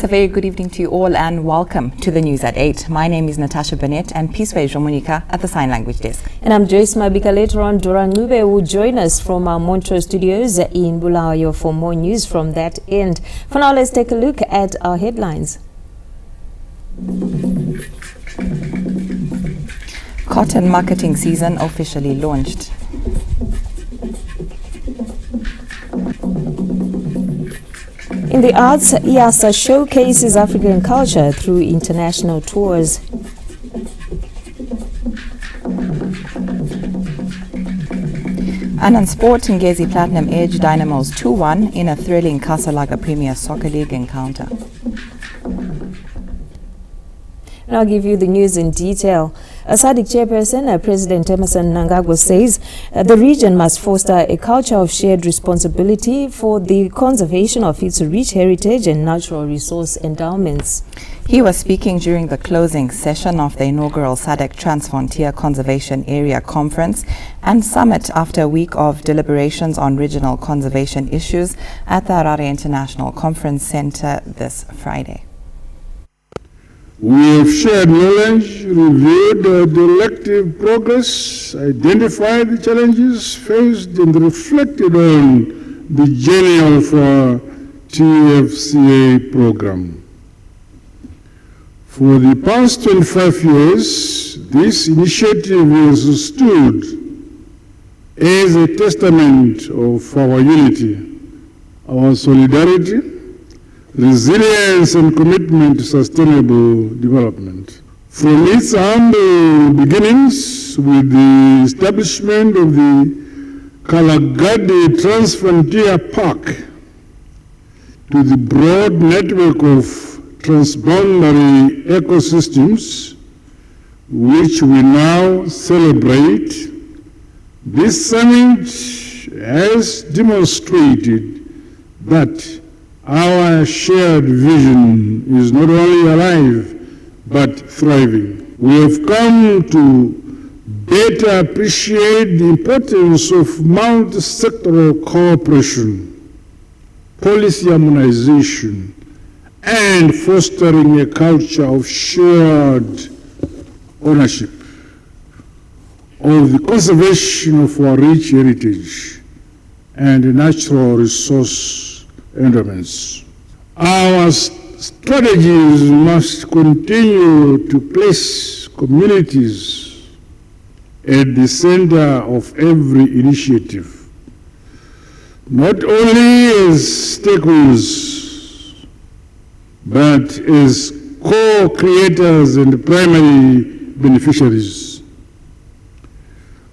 right, a very good evening to you all and welcome to the news at 8. My name is Natasha Burnett and Peaceway Jomonika at the Sign Language Desk. And I'm Joyce Mabika. Later on, Dora Ngube will join us from our Montreux studios in Bulawayo for more news from that end. For now, let's take a look at our headlines. Cotton marketing season officially launched. In the arts, IASA showcases African culture through international tours. And on sport, Ngezi Platinum edged Dynamos 2-1 in a thrilling Kasalaga Premier Soccer League encounter. And I'll give you the news in detail. SADC chairperson, President Emmerson Mnangagwa, says the region must foster a culture of shared responsibility for the conservation of its rich heritage and natural resource endowments. He was speaking during the closing session of the inaugural SADC Transfrontier Conservation Area Conference and Summit after a week of deliberations on regional conservation issues at the Harare International Conference Center this Friday. We have shared knowledge, reviewed the elective progress, identified the challenges faced and reflected on the journey of our TFCA program. For the past 25 years, this initiative has stood as a testament of our unity, our solidarity, resilience and commitment to sustainable development. From its humble beginnings with the establishment of the Kalagadi Transfrontier Park to the broad network of transboundary ecosystems which we now celebrate, this summit has demonstrated that our shared vision is not only alive, but thriving. We have come to better appreciate the importance of multi-sectoral cooperation, policy harmonization, and fostering a culture of shared ownership of the conservation of our rich heritage and natural resource endowments. Our strategies must continue to place communities at the center of every initiative, not only as stakeholders, but as co-creators and primary beneficiaries.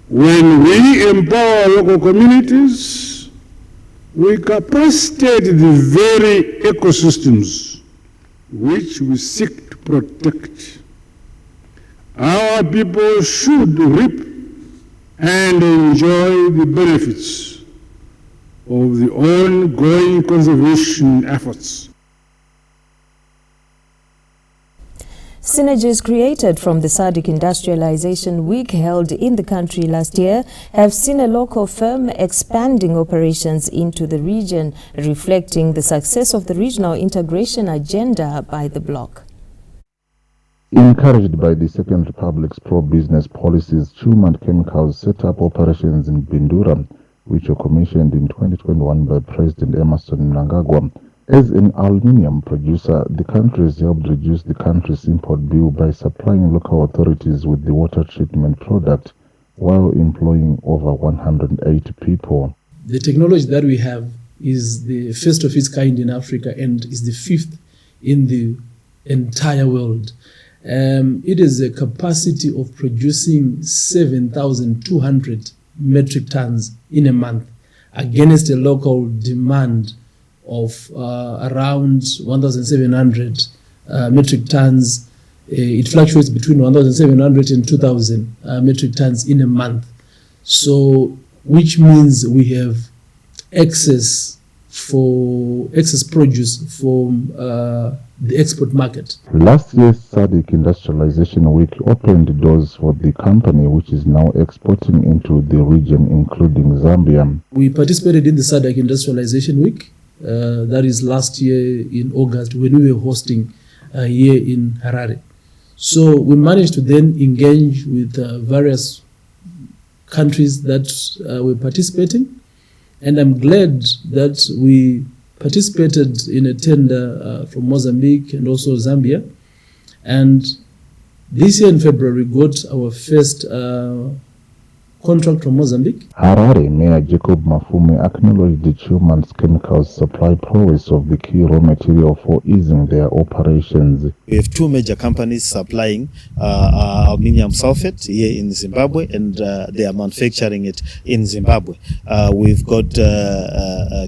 When we empower local communities, we capacitate the very ecosystems which we seek to protect. Our people should reap and enjoy the benefits of the ongoing conservation efforts. Synergies created from the SADC Industrialization Week held in the country last year have seen a local firm expanding operations into the region, reflecting the success of the regional integration agenda by the bloc. Encouraged by the Second Republic's pro-business policies, Truman Chemicals set up operations in Bindura, which were commissioned in 2021 by President Emmerson Mnangagwa. As an aluminium producer, the country has helped reduce the country's import bill by supplying local authorities with the water treatment product while employing over 108 people. The technology that we have is the first of its kind in Africa and is the fifth in the entire world. It is a capacity of producing 7,200 metric tons in a month against a local demand of around 1,700 metric tons. It fluctuates between 1,700 and 2,000 metric tons in a month. So, which means we have excess produce from the export market. Last year's SADC Industrialization Week opened doors for the company, which is now exporting into the region, including Zambia. We participated in the SADC Industrialization Week that is last year in August when we were hosting here in Harare. So we managed to then engage with various countries that were participating, and I'm glad that we participated in a tender from Mozambique and also Zambia. And this year in February, we got our first contract from Mozambique. Harare Mayor Jacob Mafume acknowledged the Chilmans Chemicals supply prowess of the key raw material for easing their operations. We have two major companies supplying aluminium sulfate here in Zimbabwe, and they are manufacturing it in Zimbabwe. We've got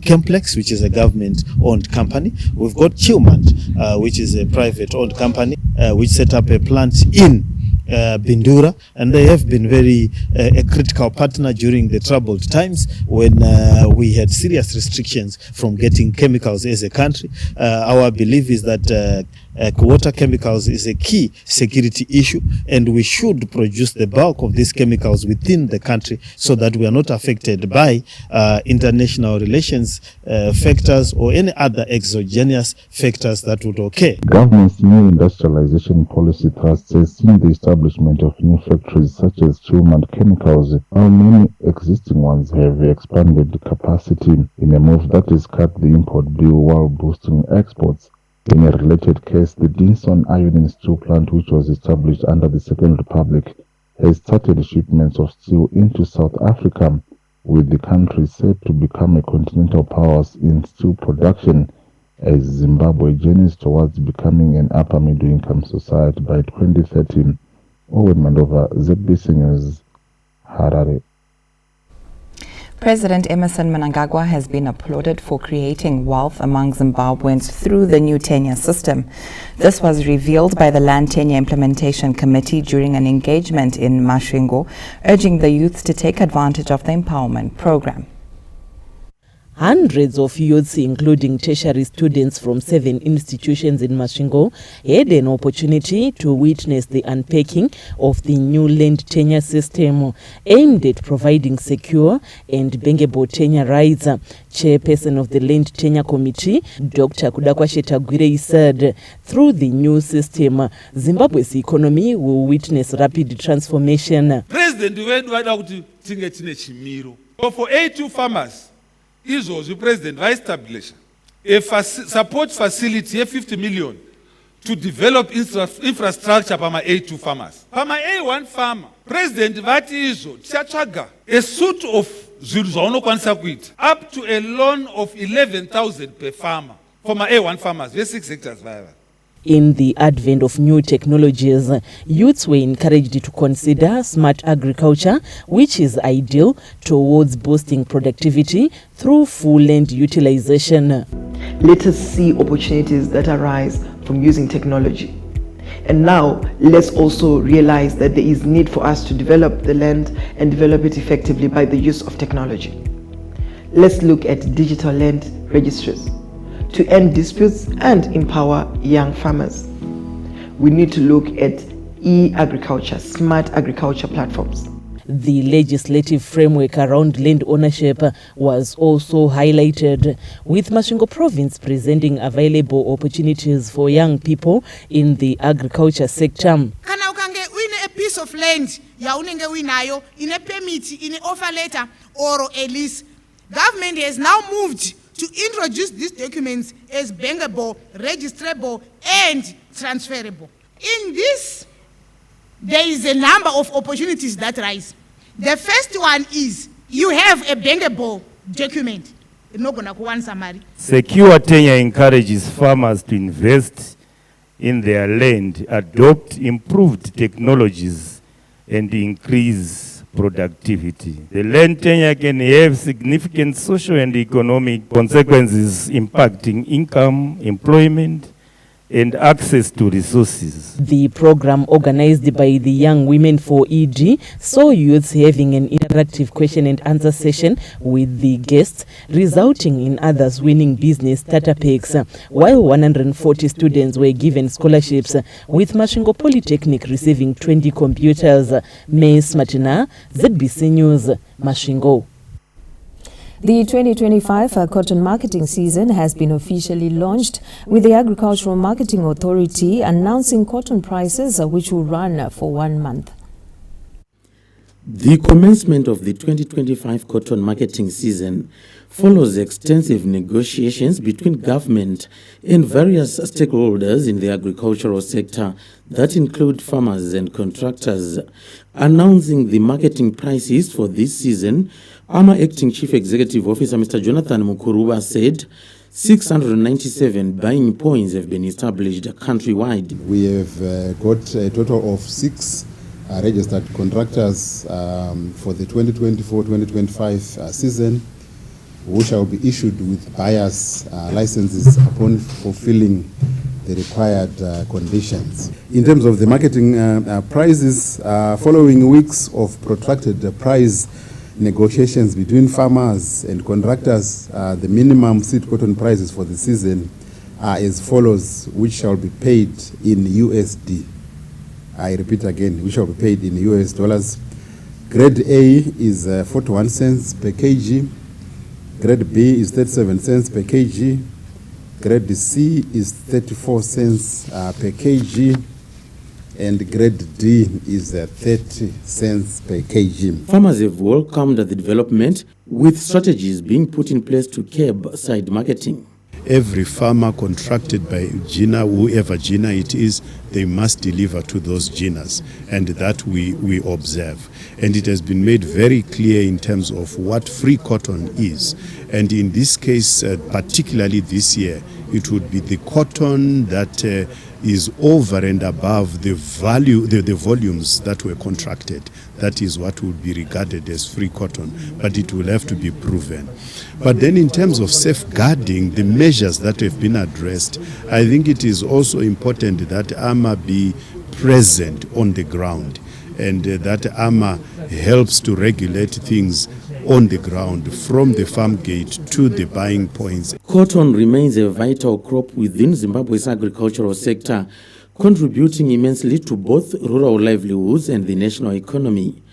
Chemplex, which is a government-owned company. We've got Chilmant, which is a private-owned company, which set up a plant in Bindura, and they have been very a critical partner during the troubled times when we had serious restrictions from getting chemicals as a country. Our belief is that water chemicals is a key security issue, and we should produce the bulk of these chemicals within the country so that we are not affected by international relations factors or any other exogenous factors that would occur. Government's new industrialization policy thrust has seen the establishment of new factories such as Chilmant Chemicals, while many existing ones have expanded capacity in a move that has cut the import bill while boosting exports. In a related case, the Dinson Iron and Steel Plant, which was established under the Second Republic, has started shipments of steel into South Africa, with the country set to become a continental power in steel production as Zimbabwe journeys towards becoming an upper middle-income society by 2030. Owen Mandova, ZBC News, Harare. President Emmerson Mnangagwa has been applauded for creating wealth among Zimbabweans through the new tenure system. This was revealed by the Land Tenure Implementation Committee during an engagement in Masvingo, urging the youths to take advantage of the empowerment program. Hundreds of youths, including tertiary students from 7 institutions in Masvingo, had an opportunity to witness the unpacking of the new land tenure system aimed at providing secure and bankable tenure rights. Chairperson of the Land Tenure Committee, Dr. Kudakwashe Tagwire, said through the new system, Zimbabwe's economy will witness rapid transformation. President for A2 farmers, the President will establish a support facility of 50 million to develop infrastructure for my A2 farmers. For my A1 farmer, President Vatizo Tchachaga, a suit of Zurzono up to a loan of 11,000 per farmer. For my A1 farmers, we have 6 hectares. In the advent of new technologies, youths were encouraged to consider smart agriculture, which is ideal towards boosting productivity through full land utilization. Let us see opportunities that arise from using technology. And now, let's also realize that there is need for us to develop the land and develop it effectively by the use of technology. Let's look at digital land registries to end disputes and empower young farmers. We need to look at e-agriculture, smart agriculture platforms. The legislative framework around land ownership was also highlighted, with Masvingo province presenting available opportunities for young people in the agriculture sector. Kana ukange uine a piece of land ya unenge uinayo in a permit, in an offer letter or a lease, government has now moved to introduce these documents as bankable, registrable, and transferable. In this, there is a number of opportunities that rise. The first one is you have a bankable document. Secure tenure encourages farmers to invest in their land, adopt improved technologies, and increase productivity. The land tenure can have significant social and economic consequences impacting income, employment, and access to resources. The program, organized by the Young Women for ED, saw youths having an interactive question and answer session with the guests, resulting in others winning business starter packs, while 140 students were given scholarships, with Masvingo Polytechnic receiving 20 computers. Ms. Martina, ZBC News, Masvingo. The 2025 cotton marketing season has been officially launched, with the Agricultural Marketing Authority announcing cotton prices which will run for 1 month. The commencement of the 2025 cotton marketing season follows extensive negotiations between government and various stakeholders in the agricultural sector that include farmers and contractors. Announcing the marketing prices for this season, AMA Acting Chief Executive Officer Mr. Jonathan Mukuruba said 697 buying points have been established countrywide. We have got a total of 6 registered contractors for the 2024-2025 season, who shall be issued with buyers licenses upon fulfilling the required conditions. In terms of the marketing prices, following weeks of protracted price negotiations between farmers and contractors, the minimum seed cotton prices for the season are as follows, which shall be paid in USD. I repeat again, we shall be paid in US dollars. Grade A is 41 cents per kg. Grade B is 37 cents per kg. Grade C is 34 cents per kg. And grade D is 30 cents per kg. Farmers have welcomed the development, with strategies being put in place to curb side marketing. Every farmer contracted by GINA, whoever GINA it is, they must deliver to those GINAs, and that we observe. And it has been made very clear in terms of what free cotton is. And in this case, particularly this year, it would be the cotton that is over and above the value, the volumes that were contracted. That is what would be regarded as free cotton, but it will have to be proven. But then in terms of safeguarding the measures that have been addressed, I think it is also important that AMA be present on the ground, and that AMA helps to regulate things on the ground from the farm gate to the buying points. Cotton remains a vital crop within Zimbabwe's agricultural sector, contributing immensely to both rural livelihoods and the national economy.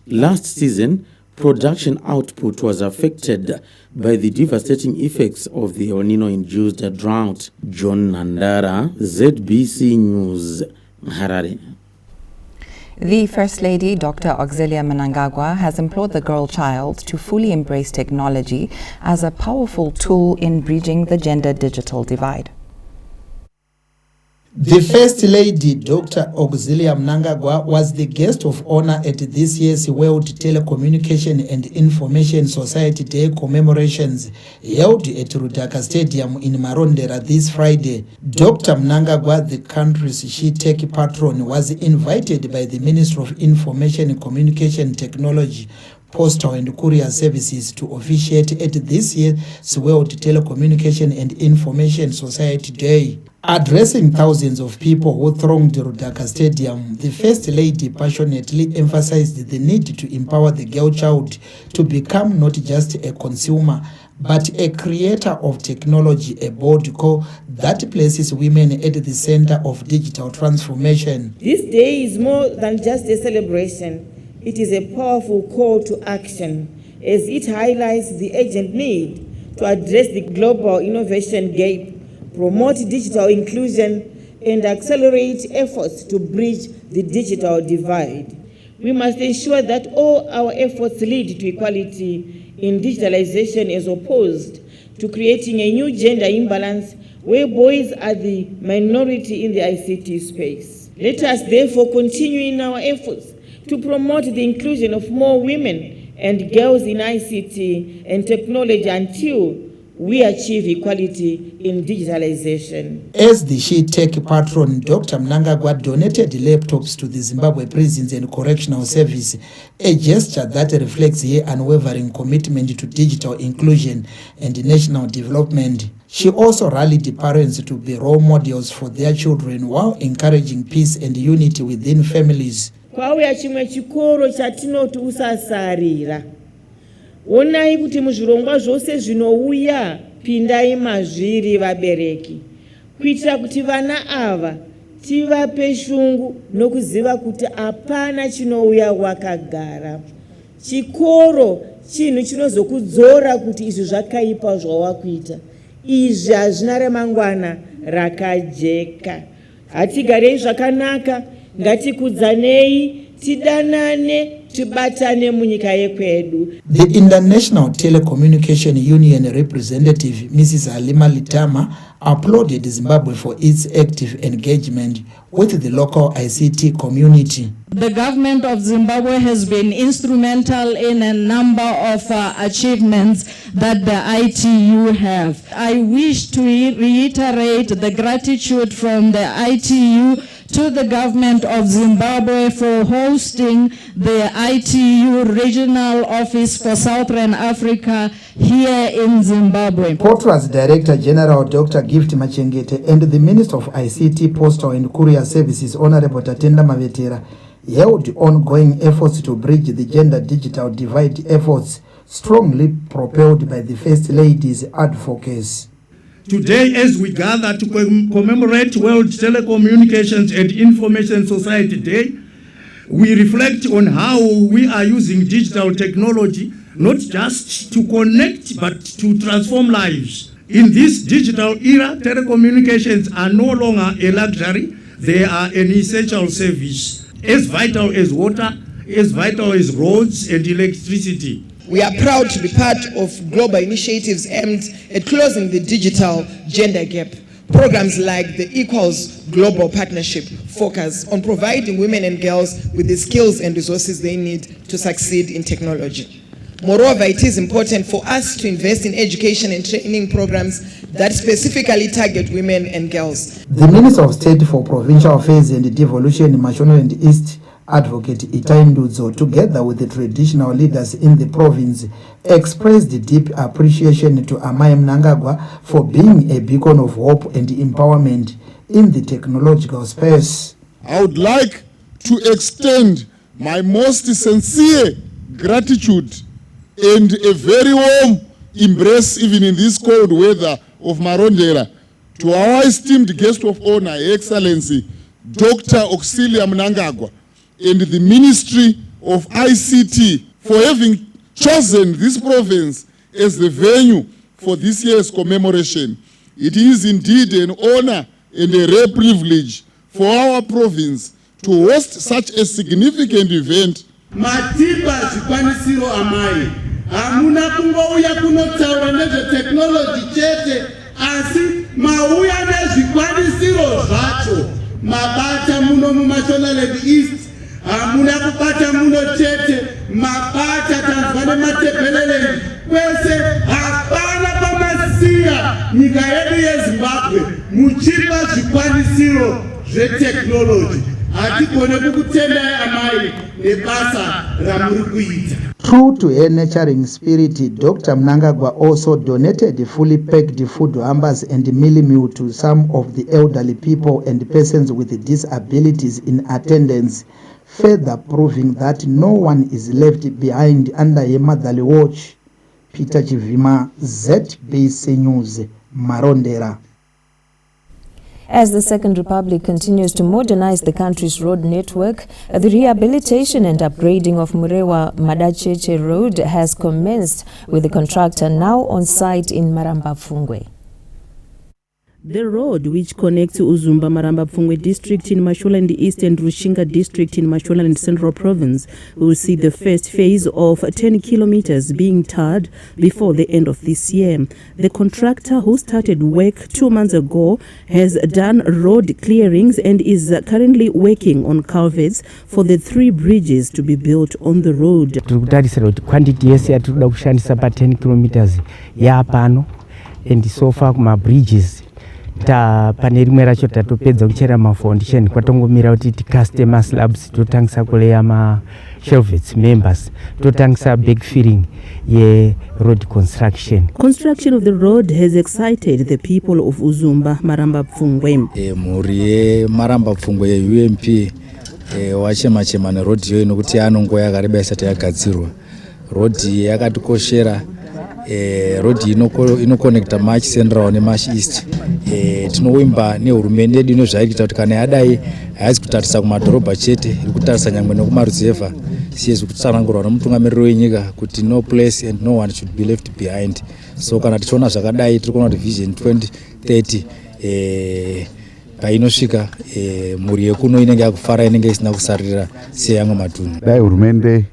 Last season, production output was affected by the devastating effects of the El Nino-induced drought. John Nandara, ZBC News, Harare. The First Lady, Dr. Auxilia Mnangagwa, has implored the girl child to fully embrace technology as a powerful tool in bridging the gender digital divide. The First Lady, Dr. Auxilia Mnangagwa, was the guest of honor at this year's World Telecommunication and Information Society Day commemorations held at Rudaka Stadium in Marondera this Friday. Dr. Mnangagwa, the country's She-Tech patron, was invited by the Minister of Information and Communication Technology, Postal and Courier Services to officiate at this year's World Telecommunication and Information Society Day. Addressing thousands of people who thronged Rudaka Stadium, the First Lady passionately emphasized the need to empower the girl child to become not just a consumer, but a creator of technology, a bold call that places women at the center of digital transformation. This day is more than just a celebration. It is a powerful call to action, as it highlights the urgent need to address the global innovation gap, promote digital inclusion, and accelerate efforts to bridge the digital divide. We must ensure that all our efforts lead to equality in digitalization, as opposed to creating a new gender imbalance where boys are the minority in the ICT space. Let us therefore continue in our efforts to promote the inclusion of more women and girls in ICT and technology until we achieve equality in digitalization. As the She-Tech patron, Dr. Mnangagwa donated laptops to the Zimbabwe Prisons and Correctional Service, a gesture that reflects her unwavering commitment to digital inclusion and national development. She also rallied parents to be role models for their children while encouraging peace and unity within families. Kwauya chimwe chikoro chatinoti usasarira. Onai kuti muzvirongwa zvose zvinouya pindai mazviri vabereki, kuitira kuti vana ava tivape shungu nokuziva kuti hapana chinouya wakagara. Chikoro chinhu chinozokudzora kuti izvi zvakaipa zvawakuita. Izvi hazvina ramangwana rakajeka. Hatigarei zvakanaka, ngatikudzanei, tidanane, tibatane munyika yekwedu. The International Telecommunication Union representative, Mrs. Halima Litama, applauded Zimbabwe for its active engagement with the local ICT community. The government of Zimbabwe has been instrumental in a number of achievements that the ITU have. I wish to reiterate the gratitude from the ITU to the government of Zimbabwe for hosting the ITU Regional Office for Southern Africa here in Zimbabwe. Portra's Director General Dr. Gift Machengete and the Minister of ICT, Postal and Courier Services, Honorable Tatenda Mavetera, held ongoing efforts to bridge the gender digital divide, efforts strongly propelled by the First Lady's advocacy. Today, as we gather to commemorate World Telecommunications and Information Society Day, we reflect on how we are using digital technology not just to connect but to transform lives. In this digital era, telecommunications are no longer a luxury, they are an essential service, as vital as water, as vital as roads and electricity. We are proud to be part of global initiatives aimed at closing the digital gender gap. Programs like the Equals Global Partnership focus on providing women and girls with the skills and resources they need to succeed in technology. Moreover, it is important for us to invest in education and training programs that specifically target women and girls. The Minister of State for Provincial Affairs and Devolution, Mashonaland East, Advocate Itai Ndudzo, together with the traditional leaders in the province, expressed deep appreciation to Amai Mnangagwa for being a beacon of hope and empowerment in the technological space. I would like to extend my most sincere gratitude and a very warm embrace, even in this cold weather of Marondera, to our esteemed guest of honor, Excellency Dr. Auxilia Mnangagwa, and the Ministry of ICT for having chosen this province as the venue for this year's commemoration. It is indeed an honor and a rare privilege for our province to host such a significant event. Matiba zvikwanisiro amai. Hamuna kungouya kunotaura nezvetechnology chete, asi mauya nezvikwanisiro zvacho. Mabata muno muMashonaland East. Hamuna kubata muno chete, mabata tanzwa nematebheleleni. Kwese hapana pamasiya nyika yedu yeZimbabwe muchipa zvikwanisiro zvetechnology. Hatikone kukutendai amai nebasa ramuri kuita. True to her nurturing spirit, Dr. Mnangagwa also donated fully packed food hampers and meal meal to some of the elderly people and persons with disabilities in attendance, further proving that no one is left behind under her motherly watch. Peter Chivima, ZBC News, Marondera. As the Second Republic continues to modernize the country's road network, the rehabilitation and upgrading of Murewa Madacheche Road has commenced, with the contractor now on site in Maramba Pfungwe. The road, which connects Uzumba Maramba Pfungwe district in Mashonaland East and Rushinga district in Mashonaland Central Province, will see the first phase of 10 kilometers being tarred before the end of this year. The contractor, who started work 2 months ago, has done road clearings and is currently working on culverts for the 3 bridges to be built on the road. Quantity yes yatinoda kushandisa pa 10 kilometers yapano, and so far kuma bridges pane rimwe racho tatopedza kuchera mafoundation, kwatongomira kuti ticaste slabs totangisa kuleya shelvets members, totangisa backfilling ye road construction. Construction of the road has excited the people of Uzumba Maramba Pfungwe. Mhuri yeMaramba Pfungwe yeUMP wachema neroad yo inokuti anongo yakareba isati yagadzirwa. Road yakatikoshera. Road inoconnecta March Central neMarch East. Tinovimba nehurumende yedu inozvaikuita kuti kana yadai haizi kutarisa kumadhorobha chete, iri kutarisa nyangwe nekumaruzevha. tichezi kutsanangurwa nomutungamiriri wenyika kuti no place and no one should be left behind. So kana tichiona zvakadai tiri kuona kuti vision 2030 painosvika mhuri yekuno inenge yakufara, inenge isina kusarira seyamwe matunhu. Dai hurumende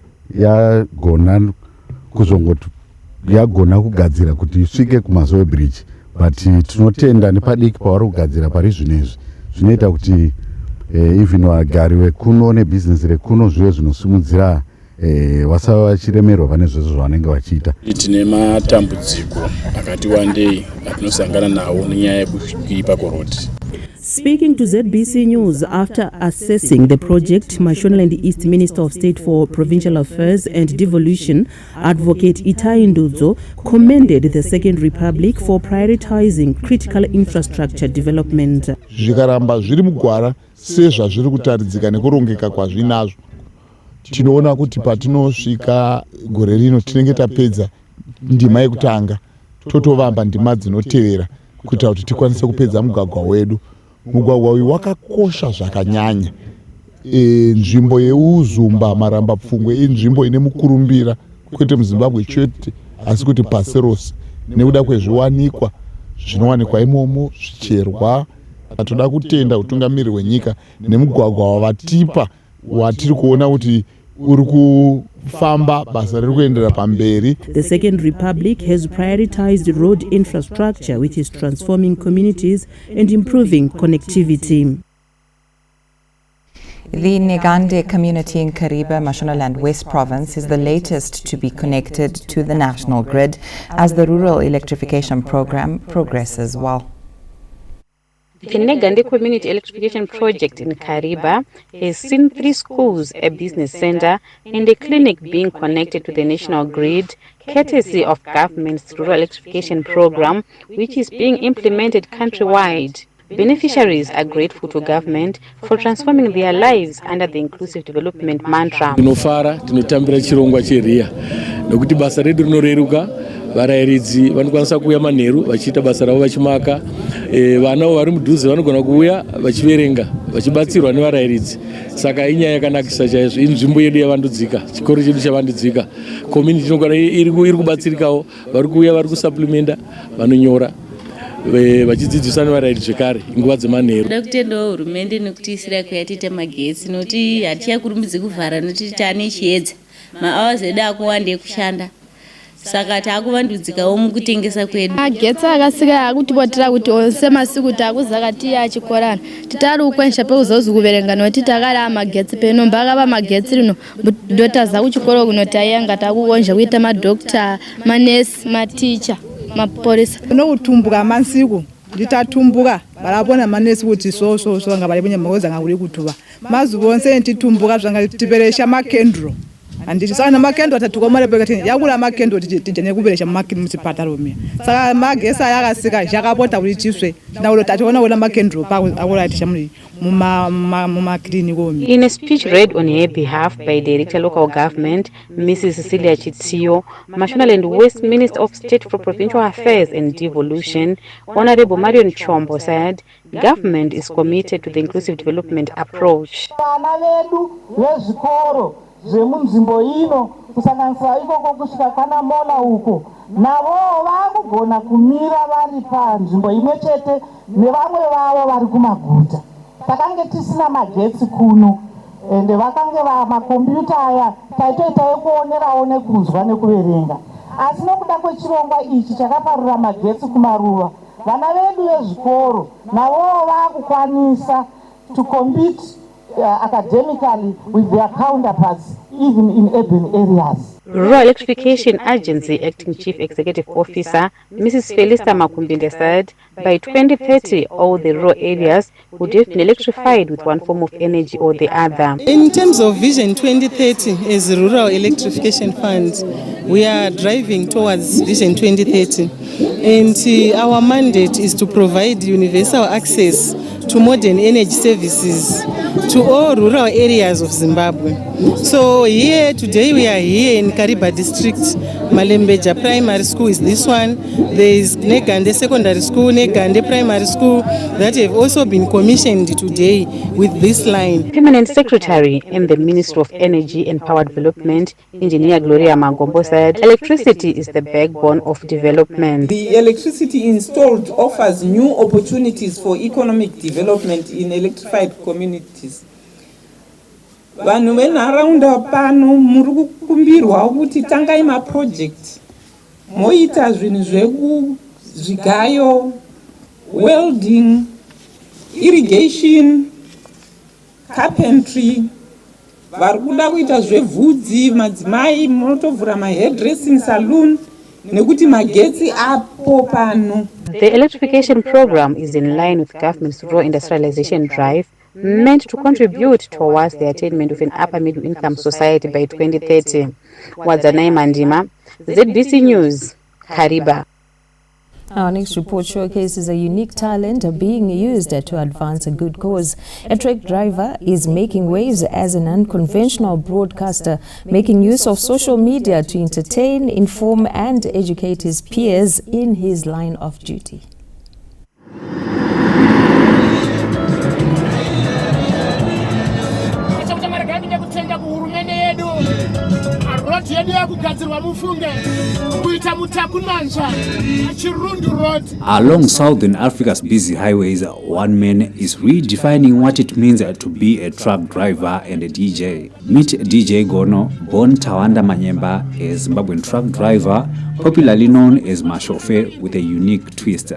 yagona kugadzira kuti isvike kuMazoe Bridge, but tinotenda nepadiki pavari kugadzira pari zvinezvi zvinoita kuti even vagari vekuno nebhizinesi rekuno zvive zvinosimudzira vasava vachiremerwa pane zvese zvavanenge vachiita. Tine matambudziko akati wandei atinosangana nawo nenyaya yekuipa kwerodhi. Speaking to ZBC News after assessing the project, Mashonaland East Minister of State for Provincial Affairs and Devolution, Advocate Itai Ndudzo, commended the Second Republic for prioritizing critical infrastructure development. Zvikaramba zviri mugwara sezvazviri kutaridzika nekurongeka kwazvinazvo, tinoona kuti patinosvika gore rino tinenge tapedza ndima yekutanga, totovamba ndima dzinotevera kuita kuti tikwanise kupedza mugwagwa wedu. Mugwagwa uyu wakakosha zvakanyanya. Nzvimbo yeUzumba Maramba Pfungwe inzvimbo ine mukurumbira kwete muZimbabwe chete asi kuti pasi rose, nekuda kwezviwanikwa zvinowanikwa imomo, zvicherwa. Toda kutenda utungamiriri hwenyika nemugwagwa wavatipa watiri kuona kuti uri kufamba basa riri kuendera pamberi. The Second Republic has prioritized road infrastructure, which is transforming communities and improving connectivity. The Negande community in Kariba, Mashonaland West Province, is the latest to be connected to the national grid as the rural electrification program progresses well. The Negande Community Electrification Project in Kariba has seen 3 schools, a business center, and a clinic being connected to the national grid, courtesy of government's rural electrification program, which is being implemented countrywide. Beneficiaries are grateful to government for transforming their lives under the inclusive development mantra. Tinofara, tinotambira chirongwa cheRIA nokuti basa redu rinoreruka. Varayiridzi vanokwanisa kuuya manheru vachiita basa ravo vachimaka, vanavo vari mudhuze vanogona kuuya vachiverenga vachibatsirwa nevarayiridzi. Saka inyaya yakanakisa chaizvo. Inzvimbo yedu yavandudzika, chikoro chedu chavandudzika, community inogona iri kubatsirikawo, vari kuuya vari kusupplementa, vanonyora vachidzidzisa nevarayiridzi zvekare nguva dzemanheru. Toda kutendawo hurumende nekuti isira kuyatita magetsi noti hatichakurumbidzi kuvhara noti tane chiedza mahours edu akuwande kushanda. Saka takuvandudzikawo mukutengesa kwedu. Magetsi akasika akutipotera kuti onse masiku takuzakati achikorana titari ukwenisha pekuzozi kuverenga noti takari amagetsi peno mbaka pamagetsi rino ndotaza kuchikoro kuno tayenga takuonja kuita madokta, manesi, maticha, maporisa. Unokutumbuka masiku nditatumbuka barabona manesi kuti so nga bali bunye makoza ngakuli kutuba mazuko onse ntitumbuka zvanga tiperesha makendro anditi sana makendo atatukomale pekati yakula makendo tijene kuberesha makendo musipatalo mia saka magesa yakasika jakapota kuti chiswe naulo tationa wona makendo pa akula tishamuli muma clinic omi. In a speech read on her behalf by Director Local Government Mrs. Cecilia Chitsio, Mashonaland West Minister of State for Provincial Affairs and Devolution, Honorable Marion Chombo said government is committed to the inclusive development approach. Zvemunzvimbo ino kusanganisira ikoko kusvika kana Mola uko navo vakugona kumira vari panzvimbo imwe chete nevamwe vavo vari kumaguta. Takange tisina magetsi kuno ende vakange makombiyuta aya taitoita ekuonerawo nekunzwa nekuverenga, asi nokuda kwechirongwa ichi chakaparura magetsi kumaruva vana vedu vezvikoro navo vakukwanisa to compete academically with their counterparts even in urban areas. Rural Electrification Agency Acting Chief Executive Officer Mrs. Felista Makumbinde said by 2030 all the rural areas would have been electrified with one form of energy or the other. In terms of Vision 2030 as Rural Electrification Fund, we are driving towards Vision 2030 and our mandate is to provide universal access to modern energy services to all rural areas of Zimbabwe. So here today we are here in Kariba district. Malembeja Primary School is this one. There is Negande Secondary School, Negande Primary School that have also been commissioned today with this line. Permanent Secretary in the Ministry of Energy and Power Development, Engineer Gloria Mangombo, said electricity is the backbone of development. The electricity installed offers new opportunities for economic development in electrified communities. Vanhu venharaunda pano muri kukumbirwa kuti tangai maproject moita zvinhu zvekuzvigayo, welding, irrigation, carpentry, vari kuda kuita zvebvudzi, madzimai munotovhura mahairdressing saloon nekuti magetsi apo pano. The electrification program is in line with government's rural industrialization drive, meant to contribute towards the attainment of an upper middle income society by 2030. Wadzanai Mandima, ZBC News, Kariba. Our next report showcases a unique talent being used to advance a good cause. A truck driver is making waves as an unconventional broadcaster, making use of social media to entertain, inform and educate his peers in his line of duty. Along Southern Africa's busy highways, one man is redefining what it means to be a truck driver and a DJ. Meet DJ Gono, born Tawanda Manyemba, a Zimbabwean truck driver, popularly known as Mashofe, with a unique twist.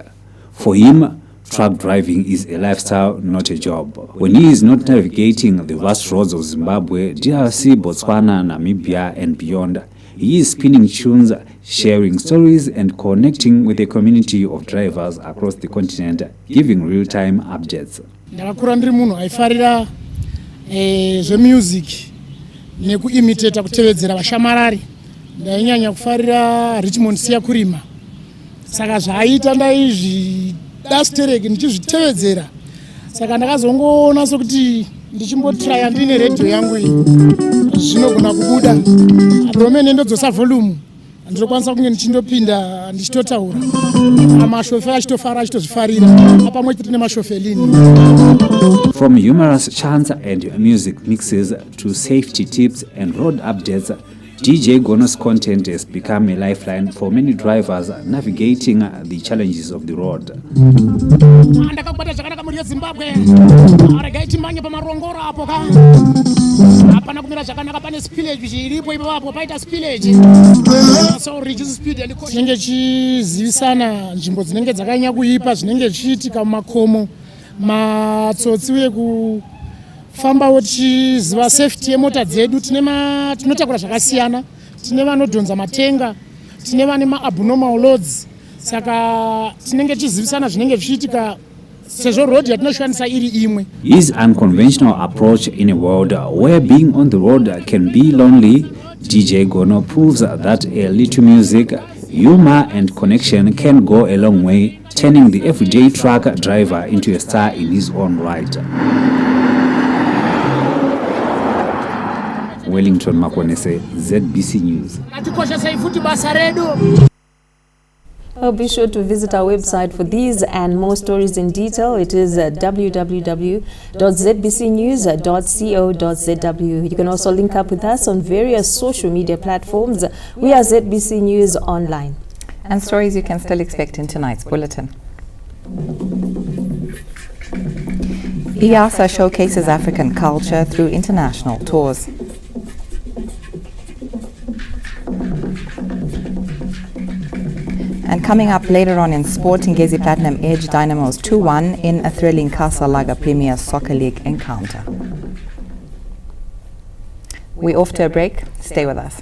For him, truck driving is a lifestyle, not a job. When he is not navigating the vast roads of Zimbabwe, DRC, Botswana, Namibia and beyond, he is spinning tunes, sharing stories and connecting with a community of drivers across the continent, giving real-time updates. Ndakakura ndiri munhu aifarira zvemusic nekuimitata kutevedzera vashamarari. Ndainyanya kufarira Richmond Siya Kurima. Saka zvaaita ndaizvida stereki ndichizvitevedzera. Saka ndakazongoona sokuti ndichimbotraya ndine radio yangu iyi zvinogona kubuda. Romene ndodzosa volume ndinokwanisa kunge ndichindopinda ndichitotaura. Amashofe achitofara achitozvifarira. Apamwe chete nemashofe lini. From humorous chants and music mixes to safety tips and road updates, DJ Gono's content has become a lifeline for many drivers navigating the challenges of the road. Ndakabata zvakanaka muri Zimbabwe. Aragaiti manye pamarongora apo ka. Apana kumira zvakanaka pane spillage iripo ipapo paita spillage. So reduce speed and caution. Chinenge chizivisana nzvimbo dzinenge dzakanya kuipa zvinenge zvichiitika mumakomo. Matsotsi uye kufamba uchiziva safety yemota dzedu tinotakura zvakasiyana. Tine vanodhonza matenga, tine vane abnormal loads. Saka tinenge chizivisana zvinenge zvichiitika sezvo road yatinoshandisa iri imwe. His unconventional approach in a world where being on the road can be lonely, DJ Gono proves that a little music, humor and connection can go a long way, turning the everyday truck driver into a star in his own right. Wellington Makonese, ZBC News. Be sure to visit our website for these and more stories in detail. It is www.zbcnews.co.zw. You can also link up with us on various social media platforms. We are ZBC News Online. And stories you can still expect in tonight's bulletin. IASA showcases African culture through international tours. And coming up later on in sport, Ngezi Platinum edged Dynamos 2-1 in a thrilling Casa Laga Premier Soccer League encounter. We're off to a break. Stay with us.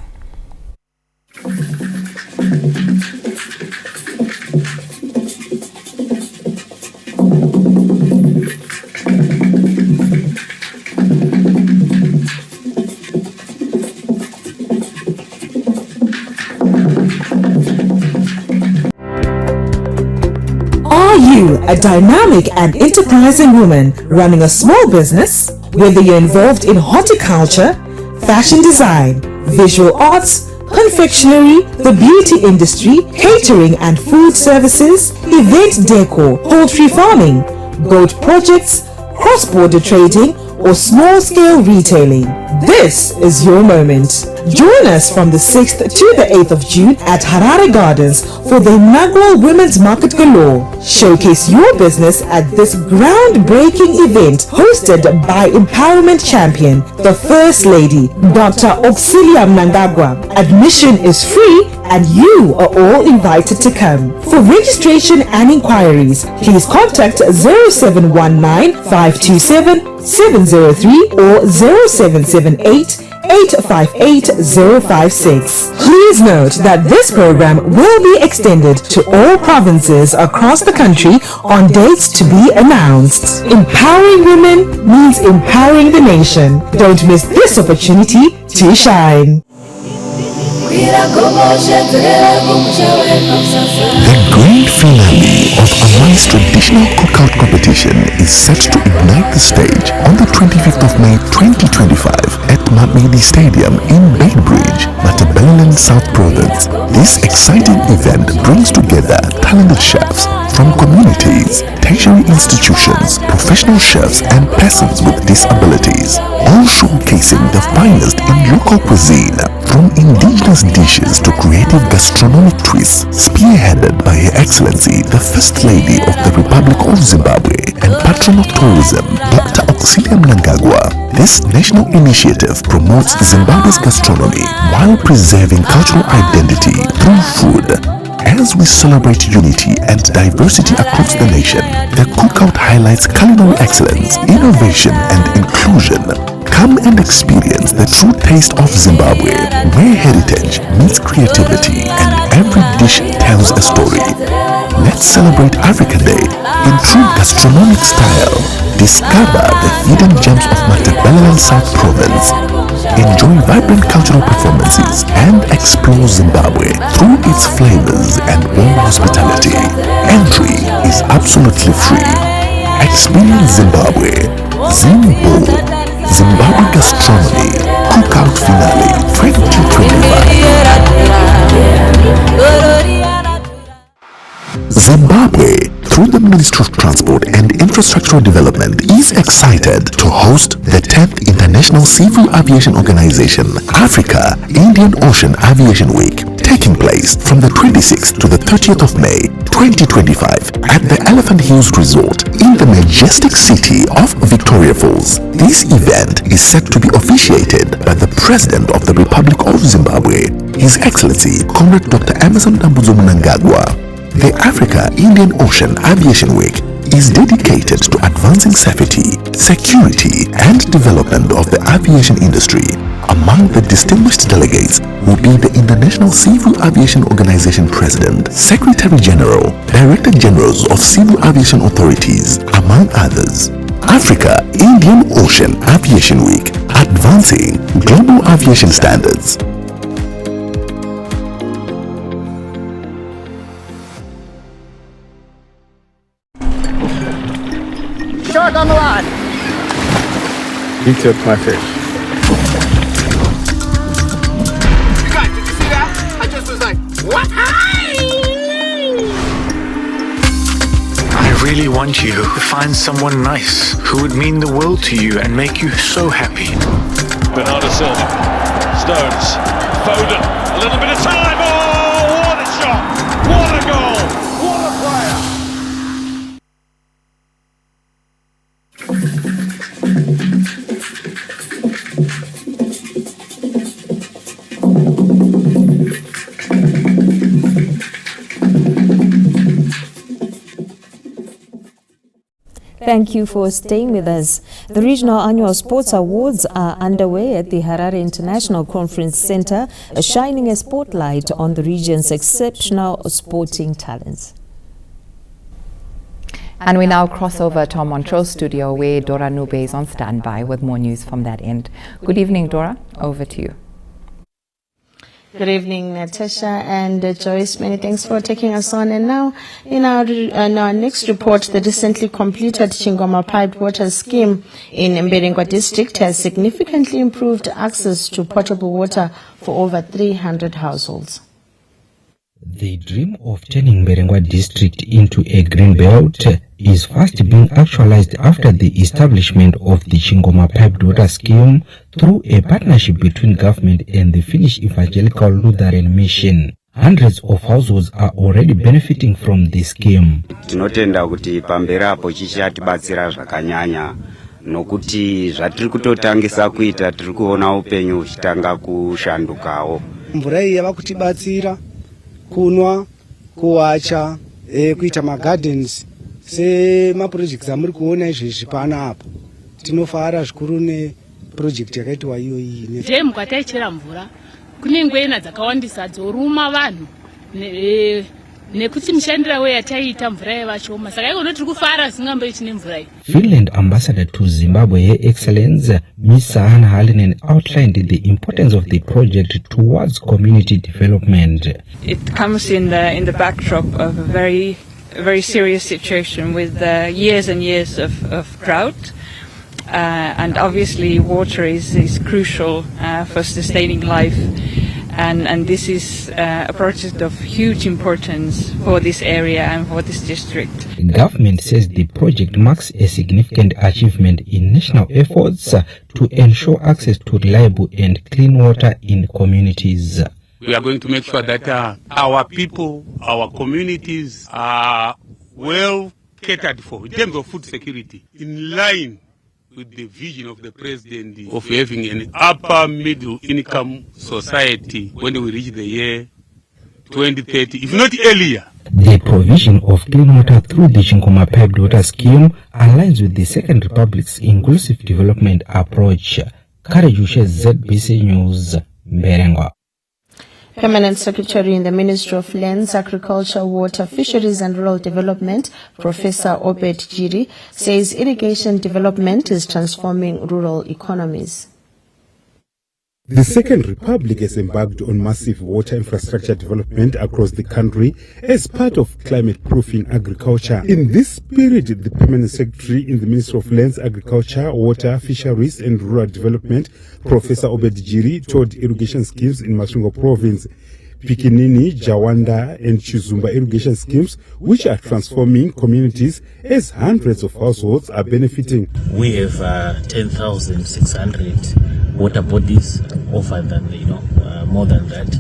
Are you a dynamic and enterprising woman running a small business? Whether you're involved in horticulture, fashion design, visual arts, confectionery, the beauty industry, catering and food services, event decor, poultry farming, goat projects, cross-border trading, or small-scale retailing, this is your moment. Join us from the 6th to the 8th of June at Harare Gardens for the inaugural Women's Market Galore. Showcase your business at this groundbreaking event hosted by Empowerment Champion, the First Lady, Dr. Auxilia Mnangagwa. Admission is free and you are all invited to come. For registration and inquiries, please contact 0719 527 703 or 0778 858-056. Please note that this program will be extended to all provinces across the country on dates to be announced. Empowering women means empowering the nation. Don't miss this opportunity to shine. The grand finale of Amai's traditional cookout competition is set to ignite the stage on the 25th of May 2025 at Mamidi Stadium in Bainbridge, Matabeleland, South Province. This exciting event brings together talented chefs from communities, tertiary institutions, professional chefs and persons with disabilities, all showcasing the finest in local cuisine, from indigenous dishes to creative gastronomic twists, spearheaded by Her Excellency, the First Lady of the Republic of Zimbabwe and Patron of Tourism, Dr. Auxilia Mnangagwa. This national initiative promotes Zimbabwe's gastronomy while preserving cultural identity through food. As we celebrate unity and diversity across the nation, the cookout highlights culinary excellence, innovation and inclusion. Come and experience the true taste of Zimbabwe, where heritage meets creativity and every dish tells a story. Let's celebrate Africa Day in true gastronomic style. Discover the hidden gems of Matabeleland South Province. Enjoy vibrant cultural performances and explore Zimbabwe through its flavors and warm hospitality. Entry is absolutely free. Experience Zimbabwe. Zimbo. Zimbabwe Gastronomy Cookout Finale 2025. Zimbabwe, through the Ministry of Transport and Infrastructural Development, is excited to host the 10th International Civil Aviation Organization Africa Indian Ocean Aviation Week, taking place from the 26th to the 30th of May 2025 at the Elephant Hills Resort in the majestic city of Victoria Falls. This event is set to be officiated by the President of the Republic of Zimbabwe, His Excellency Comrade Dr. Emmerson Dambudzo Mnangagwa. The Africa Indian Ocean Aviation Week is dedicated to advancing safety, security, and development of the aviation industry. Among the distinguished delegates will be the International Civil Aviation Organization President, Secretary General, Director Generals of Civil Aviation Authorities, among others. Africa Indian Ocean Aviation Week, advancing global aviation standards. Shark on the line. He took my fish. You guys, did you see that? I just was like, what? I really want you to find someone nice who would mean the world to you and make you so happy. Bernardo Silva, Stones, Foden, a little bit of time. Oh, what a shot! What a goal! What a player! Thank you for staying with us. The Regional Annual Sports Awards are underway at the Harare International Conference Center, shining a spotlight on the region's exceptional sporting talents. And we now cross over to our Montrose studio where Dora Nube is on standby with more news from that end. Good evening, Dora. Over to you. Good evening, Natasha and Joyce. Many thanks for taking us on. And now, in our next report, the recently completed Chingoma piped water scheme in Mberengwa district has significantly improved access to potable water for over 300 households. The dream of turning Mberengwa district into a green belt is fast being actualized after the establishment of the Chingoma piped water scheme through a partnership between government and the Finnish Evangelical Lutheran Mission. Hundreds of households are already benefiting from the scheme. Tinotenda kuti pamberi apo chichatibatsira zvakanyanya nokuti zvatiri kutotangisa kuita tiri kuona upenyu uchitanga kushandukawo. Mvura iyi yava kutibatsira kunwa, kuwacha, kuita magardens semapurojekti amuri kuona izvezvi pana apo. Tinofara zvikuru neprojekti yakaitwa iyo iyi. Je mukataichera mvura kune ngwena dzakawandisa dzoruma vanhu nekuti mishandira weyataita mvura yavashoma saka iko tiri kufara singambo ichine mvura iyi. Finland ambassador to Zimbabwe, Her Excellency Ms. Sahana Halinen outlined the importance of the project towards community development. It comes in the backdrop of a very serious situation with years and years of drought. And obviously water is crucial for sustaining life, and this is a project of huge importance for this area and for this district. The government says the project marks a significant achievement in national efforts to ensure access to reliable and clean water in communities. We are going to make sure that our people, our communities are well catered for in terms of food security, in line with the vision of the president of having an upper middle income society when we reach the year 2030, if not earlier. The provision of clean water through the Chingoma piped water scheme aligns with the Second Republic's inclusive development approach. Karajushe, ZBC News, Mberengwa. Permanent Secretary in the Ministry of Lands, Agriculture, Water, Fisheries and Rural Development, Professor Obed Jiri, says irrigation development is transforming rural economies. The Second Republic has embarked on massive water infrastructure development across the country as part of climate-proofing agriculture. In this spirit, the Permanent Secretary in the Ministry of Lands, Agriculture, Water, Fisheries and Rural Development, Professor Obed Jiri, toured irrigation schemes in Masvingo Province, Pikinini, Jawanda and Chizumba irrigation schemes, which are transforming communities as hundreds of households are benefiting. We have 10,600 water bodies, over than more than that,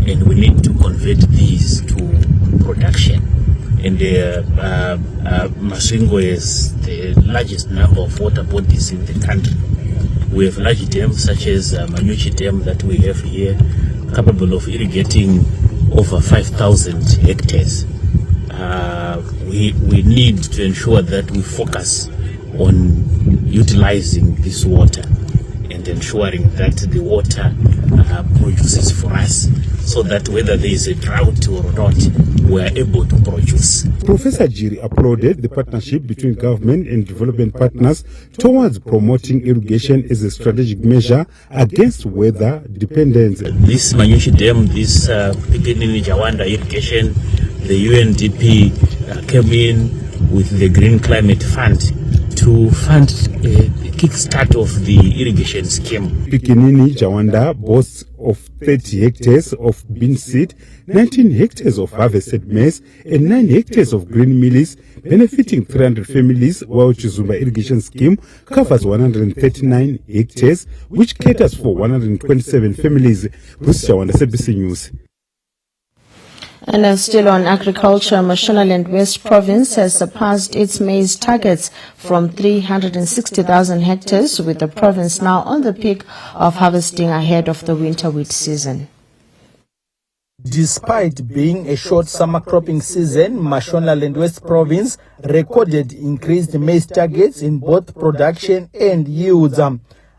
and we need to convert these to production. And Masvingo is the largest number of water bodies in the country. We have large dams such as Manyuchi Dam that we have here, capable of irrigating over 5,000 hectares. We need to ensure that we focus on utilizing this water and ensuring that the water produces for us, so that whether there is a drought or not, we are able to produce. Professor Jiri applauded the partnership between government and development partners towards promoting irrigation as a strategic measure against weather dependence. This Manyuchi Dam, this Pikinini Jawanda irrigation, the UNDP came in with the Green Climate Fund to fund a kickstart of the irrigation scheme. Pikinini Jawanda boasts of 30 hectares of bean seed, 19 hectares of harvested maize, and 9 hectares of green mealies, benefiting 300 families, while Chizumba irrigation scheme covers 139 hectares, which caters for 127 families. Bruce Jawanda, ZBC News. And still on agriculture, Mashonaland West Province has surpassed its maize targets from 360,000 hectares, with the province now on the peak of harvesting ahead of the winter wheat season. Despite being a short summer cropping season, Mashonaland West Province recorded increased maize targets in both production and yields.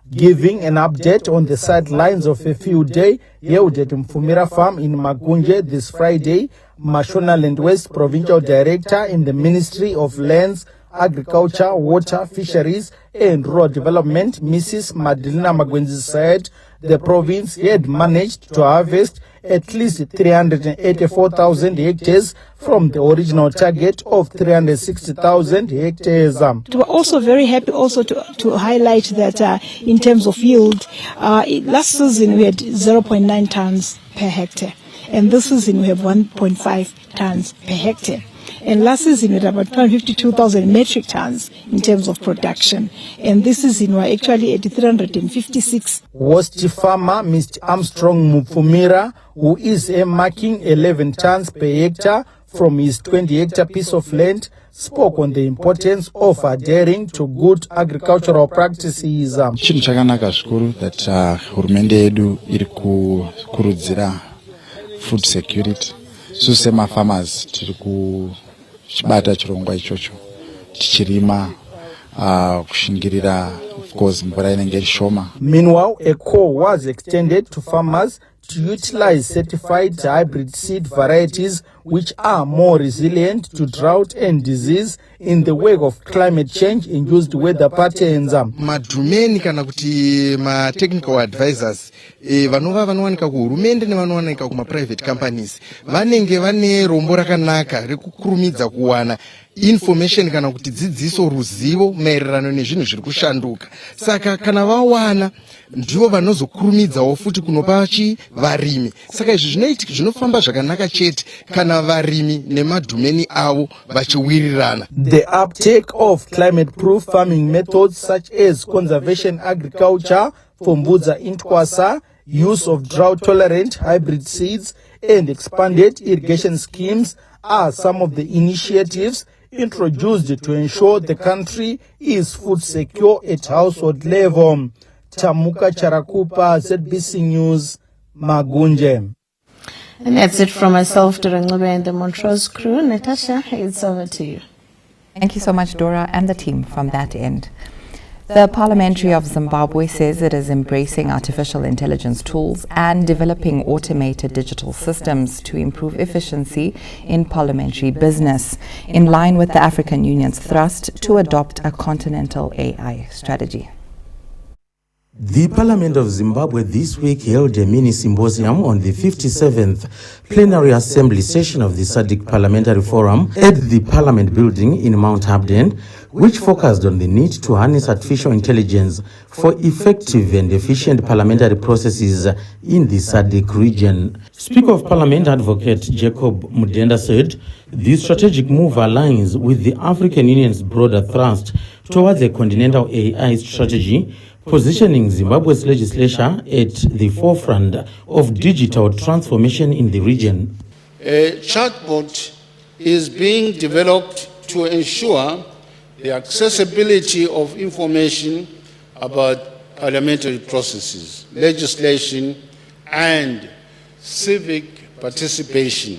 Giving an update on the sidelines of a field day held at Mfumira Farm in Magunje this Friday, Mashonaland West Provincial Director in the Ministry of Lands, Agriculture, Water, Fisheries and Rural Development, Mrs. Madalina Magwenzi, said the province had managed to harvest at least 384,000 hectares from the original target of 360,000 hectares. We were also very happy also to highlight that in terms of yield, last season we had 0.9 tons per hectare, and this season we have 1.5 tons per hectare. And last season we had about 252,000 metric tons in terms of production. And this season we're actually at 356. Host farmer Mr. Armstrong Mupfumira, who is marking 11 tons per hectare from his 20-hectare piece of land, spoke on the importance of adhering to good agricultural practices. Chinhu chakanaka zvikuru that hurumende yedu iri kukurudzira food security. So sema farmers tiri kuchibata chirongwa ichocho tichirima kushingirira of course mvura inenge shoma. Meanwhile, a call was extended to farmers to utilize certified hybrid seed varieties which are more resilient to drought and disease in the wake of climate change induced weather patterns. Madhumeni kana kuti ma technical advisors vanova vanowanika kuhurumende nevanowanika kuma private companies vanenge vane rombo rakanaka rekukurumidza kuwana information kana kuti dzidziso ruzivo maererano nezvinhu zviri kushanduka. Saka kana vawana ndivo vanozokurumidzawo futi kunopa varimi. Saka izvi zvinoitika zvinofamba zvakanaka chete kana varimi nemadhumeni avo vachiwirirana. The uptake of climate-proof farming methods such as conservation agriculture, Fumbudza Intwasa, use of drought-tolerant hybrid seeds, and expanded irrigation schemes are some of the initiatives introduced to ensure the country is food secure at household level. Tamuka Charakupa, ZBC News, Magunje. And that's it from myself, Durangube, and the Montrose crew. Natasha, it's over to you. Thank you so much, Dora, and the team from that end. The Parliamentary of Zimbabwe says it is embracing artificial intelligence tools and developing automated digital systems to improve efficiency in parliamentary business, in line with the African Union's thrust to adopt a continental AI strategy. The Parliament of Zimbabwe this week held a mini symposium on the 57th plenary assembly session of the SADC Parliamentary Forum at the Parliament building in Mount Hamden, which focused on the need to harness artificial intelligence for effective and efficient parliamentary processes in the SADC region. Speaker of Parliament Advocate Jacob Mudenda said the strategic move aligns with the African Union's broader thrust towards a continental AI strategy, positioning Zimbabwe's legislature at the forefront of digital transformation in the region. A chatbot is being developed to ensure the accessibility of information about parliamentary processes, legislation, and civic participation.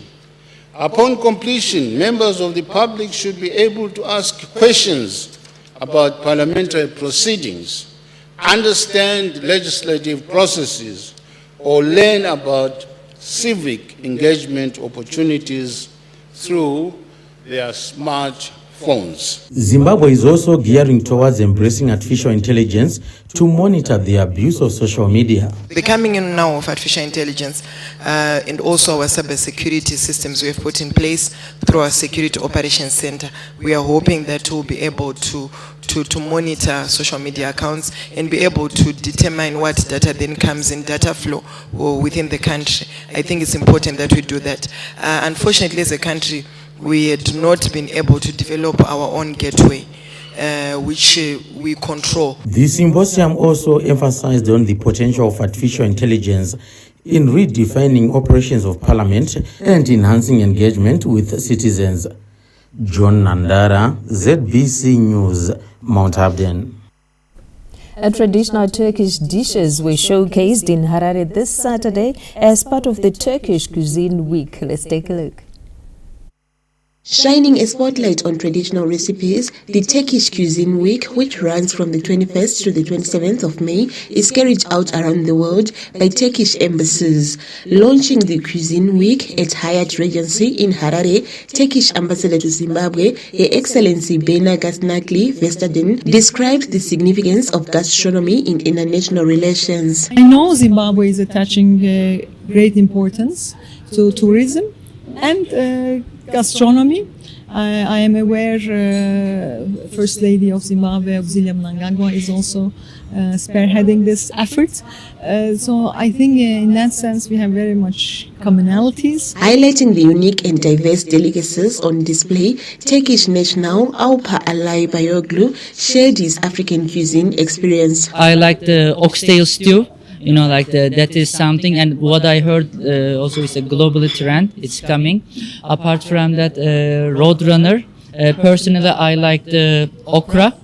Upon completion, members of the public should be able to ask questions about parliamentary proceedings, understand legislative processes, or learn about civic engagement opportunities through their smartphones. Zimbabwe is also gearing towards embracing artificial intelligence to monitor the abuse of social media. The coming in now of artificial intelligence and also our cybersecurity systems we have put in place through our Security Operations Center, we are hoping that we'll be able to monitor social media accounts and be able to determine what data then comes in data flow within the country. I think it's important that we do that. Unfortunately, as a country, we had not been able to develop our own gateway, which we control. The symposium also emphasized on the potential of artificial intelligence in redefining operations of parliament and enhancing engagement with citizens. John Nandara, ZBC News, Mount Hamden. Traditional Turkish dishes were showcased in Harare this Saturday as part of the Turkish Cuisine Week. Let's take a look. Shining a spotlight on traditional recipes, the Turkish Cuisine Week, which runs from the 21st to the 27th of May, is carried out around the world by Turkish embassies. Launching the Cuisine Week at Hyatt Regency in Harare, Turkish Ambassador to Zimbabwe, Her Excellency Bena Gasnakli Vestadin, described the significance of gastronomy in international relations. I know Zimbabwe is attaching great importance to tourism and gastronomy. I am aware First Lady of Zimbabwe, Auxilia Mnangagwa, is also spearheading this effort. So I think in that sense we have very much commonalities. Highlighting the unique and diverse delicacies on display, Turkish national Alpa Alay Bayoglu shared his African cuisine experience. I like the oxtail stew. You know, like that is something, and what I heard also is a global trend. It's coming. Apart from that, Roadrunner. Personally, I like the okra.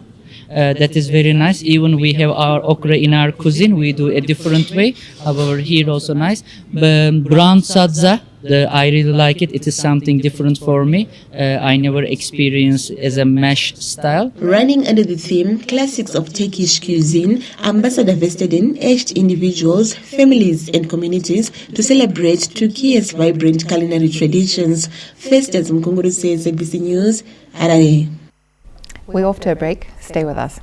That is very nice. Even we have our okra in our cuisine. We do a different way. However, here also nice. Brown sadza. I really like it. It is something different for me. I never experienced as a mash style. Running under the theme Classics of Turkish Cuisine, Ambassador Vestadin urged individuals, families and communities to celebrate Turkey's vibrant culinary traditions. First, as Mkunguru says, ABC News, Harare. We're off to a break. Stay with us.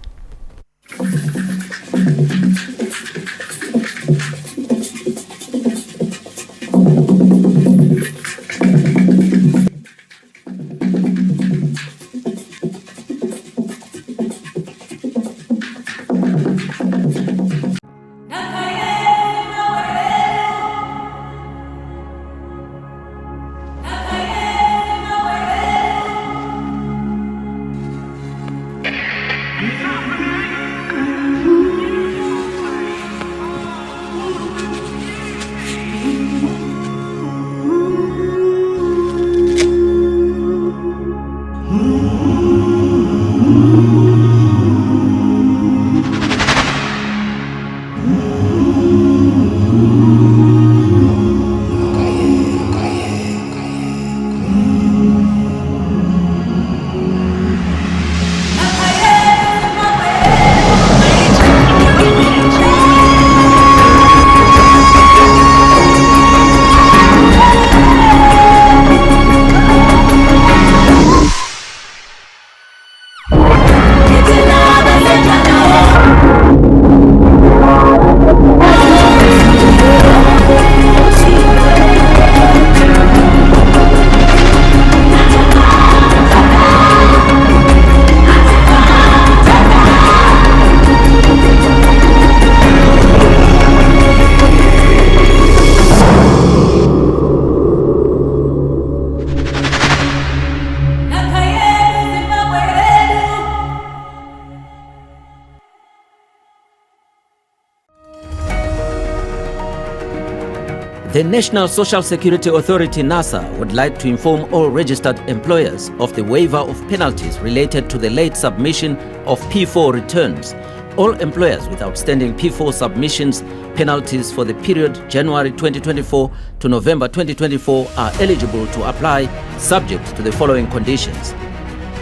The National Social Security Authority, NASA, would like to inform all registered employers of the waiver of penalties related to the late submission of P4 returns. All employers with outstanding P4 submissions penalties for the period January 2024 to November 2024 are eligible to apply, subject to the following conditions: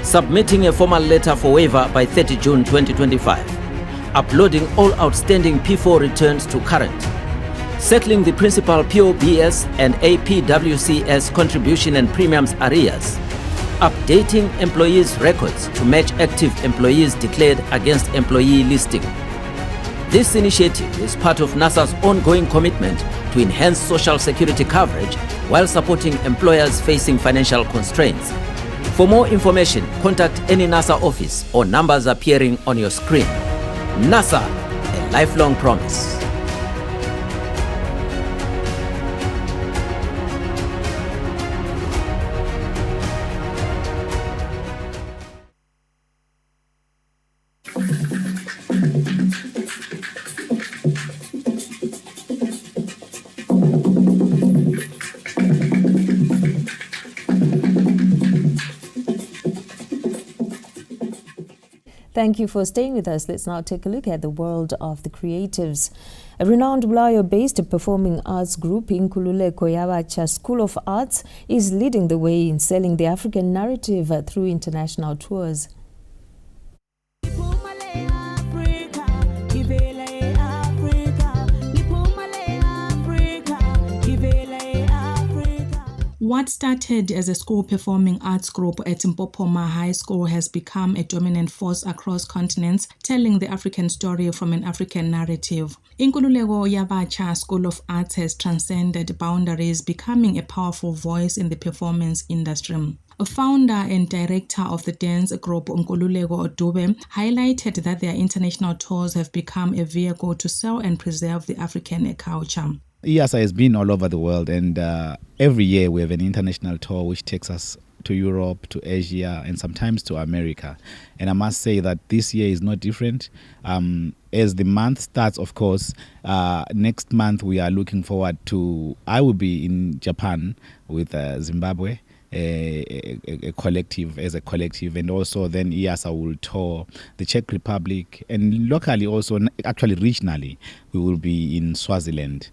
submitting a formal letter for waiver by 30 June 2025, uploading all outstanding P4 returns to current, settling the principal POBS and APWCS contribution and premiums arrears, updating employees' records to match active employees declared against employee listing. This initiative is part of NASA's ongoing commitment to enhance social security coverage while supporting employers facing financial constraints. For more information, contact any NASA office or numbers appearing on your screen. NASA, a lifelong promise. Thank you for staying with us. Let's now take a look at the world of the creatives. A renowned Bulawayo-based performing arts group, Inkululeko Yabacha School of Arts, is leading the way in selling the African narrative through international tours. What started as a school performing arts group at Mpopoma High School has become a dominant force across continents, telling the African story from an African narrative. Inkululeko Yabacha School of Arts has transcended boundaries, becoming a powerful voice in the performance industry. A founder and director of the dance group, Nkululeko Dube, highlighted that their international tours have become a vehicle to sell and preserve the African culture. IASA has been all over the world, and every year we have an international tour which takes us to Europe, to Asia, and sometimes to America. And I must say that this year is not different. As the month starts, of course, next month we are looking forward to, I will be in Japan with Zimbabwe, a collective, and also then IASA will tour the Czech Republic, and locally also, actually regionally, we will be in Swaziland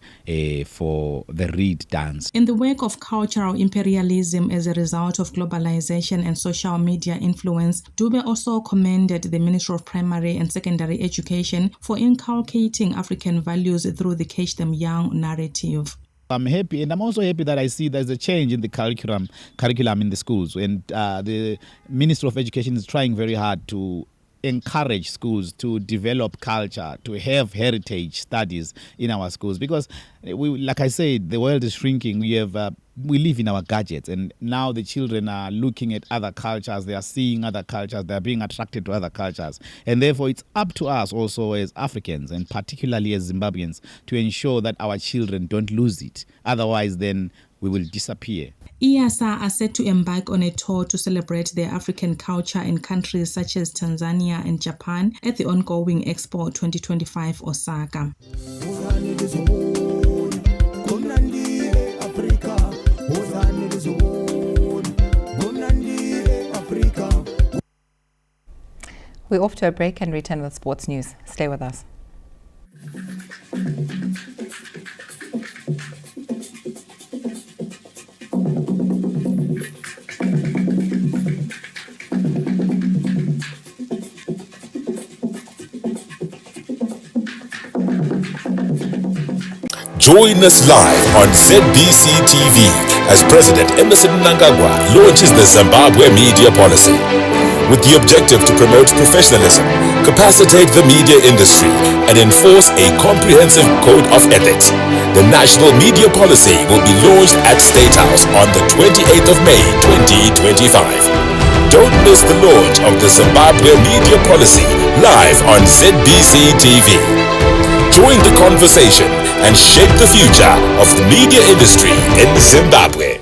for the Reed dance. In the wake of cultural imperialism as a result of globalization and social media influence, Dube also commended the Ministry of Primary and Secondary Education for inculcating African values through the Catch Them Young narrative. I'm happy, and I'm also happy that I see there's a change in the curriculum in the schools, and the Ministry of Education is trying very hard to encourage schools to develop culture, to have heritage studies in our schools, because like I said, the world is shrinking. We live in our gadgets, and now the children are looking at other cultures, they are seeing other cultures, they are being attracted to other cultures, and therefore it's up to us also as Africans, and particularly as Zimbabweans, to ensure that our children don't lose it. Otherwise, then we will disappear. IASA are set to embark on a tour to celebrate their African culture in countries such as Tanzania and Japan at the ongoing Expo 2025 Osaka. We're off to a break and return with sports news. Stay with us. Join us live on ZBC TV as President Emmerson Mnangagwa launches the Zimbabwe media policy. With the objective to promote professionalism, capacitate the media industry, and enforce a comprehensive code of ethics, the national media policy will be launched at State House on the 28th of May 2025. Don't miss the launch of the Zimbabwe media policy live on ZBC TV. Join the conversation and shape the future of the media industry in Zimbabwe.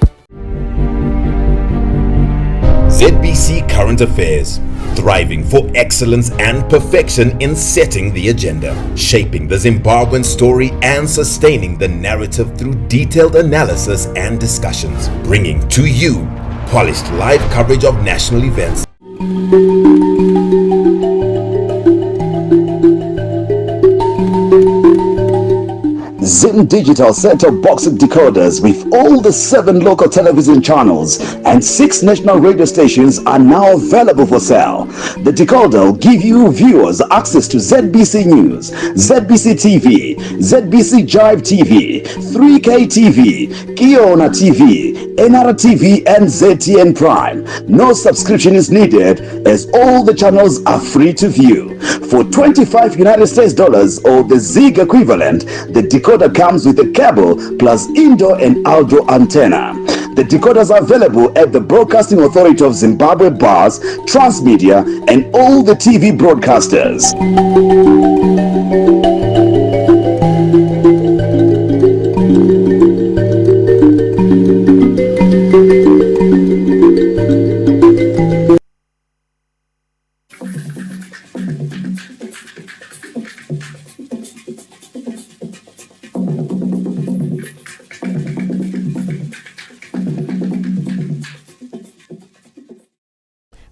ZBC Current Affairs, thriving for excellence and perfection in setting the agenda, shaping the Zimbabwean story and sustaining the narrative through detailed analysis and discussions, bringing to you polished live coverage of national events. Zim Digital set-top box decoders with all the 7 local television channels and 6 national radio stations are now available for sale. The decoder will give you viewers access to ZBC News, ZBC TV, ZBC Jive TV, 3K TV, Kiona TV, NR TV and ZTN Prime. No subscription is needed as all the channels are free to view. For $25 United States or the ZIG equivalent, the decoder comes with a cable plus indoor and outdoor antenna. The decoders are available at the Broadcasting Authority of Zimbabwe bars, Transmedia and all the TV broadcasters.